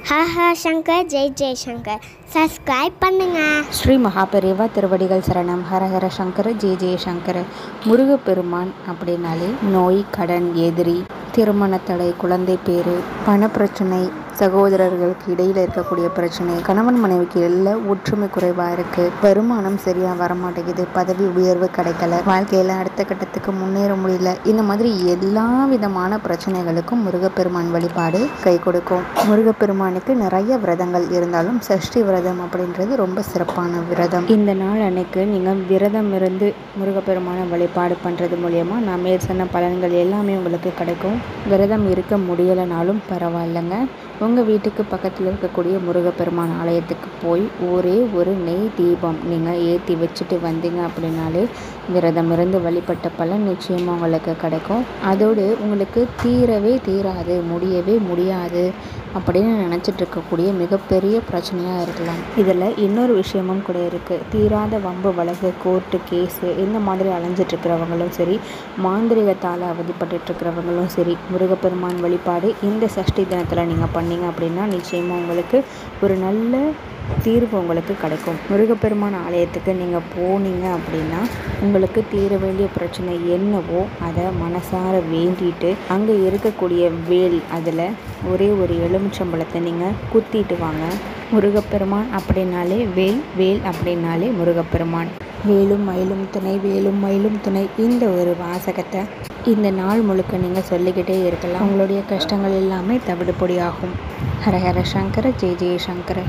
ஹஹ Shankar Jai Jai Shankar subscribe பண்ணுங்க. ஸ்ரீ மகாபெரிவா திருவடிகள் சரணம். ஹரஹர சங்கர ஜெய ஜெய சங்கர. முருகப்பெருமான் அப்படின்னாலே நோய், கடன், எதிரி, திருமண தடை, குழந்தை பேரு, பணப்பிரச்சனை, சகோதரர்களுக்கு இடையில் இருக்கக்கூடிய பிரச்சனை, கணவன் மனைவிக்கு எல்லாம் ஒற்றுமை குறைவாக இருக்குது, வருமானம் சரியாக வரமாட்டேங்குது, பதவி உயர்வு கிடைக்கல, வாழ்க்கையில் அடுத்த கட்டத்துக்கு முன்னேற முடியல, இந்த மாதிரி எல்லா விதமான பிரச்சனைகளுக்கும் முருகப்பெருமான் வழிபாடு கை கொடுக்கும். முருகப்பெருமானுக்கு நிறைய விரதங்கள் இருந்தாலும் சஷ்டி விரதம் அப்படின்றது ரொம்ப சிறப்பான விரதம். இந்த நாள் அன்னைக்கு நீங்கள் விரதம் இருந்து முருகப்பெருமானை வழிபாடு பண்ணுறது மூலயமா நான் மேல் சொன்ன பலன்கள் எல்லாமே உங்களுக்கு கிடைக்கும். விரதம் இருக்க முடியலைனாலும் பரவாயில்லைங்க, உங்கள் வீட்டுக்கு பக்கத்தில் இருக்கக்கூடிய முருகப்பெருமான் ஆலயத்துக்கு போய் ஒரே ஒரு நெய் தீபம் நீங்கள் ஏற்றி வச்சுட்டு வந்தீங்க அப்படின்னாலே விரதம் இருந்து வழிபட்ட பலன் நிச்சயமாக உங்களுக்கு கிடைக்கும். அதோடு உங்களுக்கு தீரவே தீராது, முடியவே முடியாது அப்படின்னு நினச்சிட்டு இருக்கக்கூடிய மிகப்பெரிய பிரச்சனையாக இருக்கலாம். இதில் இன்னொரு விஷயமும் கூட இருக்குது. தீராத வம்பு வழக்கு, கோர்ட்டு கேஸு இந்த மாதிரி அலைஞ்சிட்ருக்கிறவங்களும் சரி, மாந்திரிகத்தால் அவதிப்பட்டுருக்கிறவங்களும் சரி, முருகப்பெருமான் வழிபாடு இந்த சஷ்டி தினத்தில் நீங்கள் பண்ணீங்க அப்படின்னா நிச்சயமாக உங்களுக்கு ஒரு நல்ல தீர்வு உங்களுக்கு கிடைக்கும். முருகப்பெருமான் ஆலயத்துக்கு நீங்கள் போனீங்க அப்படின்னா உங்களுக்கு தீர வேண்டிய பிரச்சனை என்னவோ அதை மனசார வேண்டிட்டு அங்கே இருக்கக்கூடிய வேல் அதில் ஒரே ஒரு எலுமிச்சம்பழத்தை நீங்கள் குத்திட்டு வாங்க. முருகப்பெருமான் அப்படின்னாலே வேல், வேல் அப்படின்னாலே முருகப்பெருமான். வேலும் மயிலும் துணை, வேலும் மயிலும் துணை, இந்த ஒரு வாசகத்தை இந்த நாள் முழுக்க நீங்கள் சொல்லிக்கிட்டே இருக்கலாம். உங்களுடைய கஷ்டங்கள் எல்லாமே தவிடுபொடி ஆகும். ஹரஹர சங்கர ஜெய ஜெய சங்கர.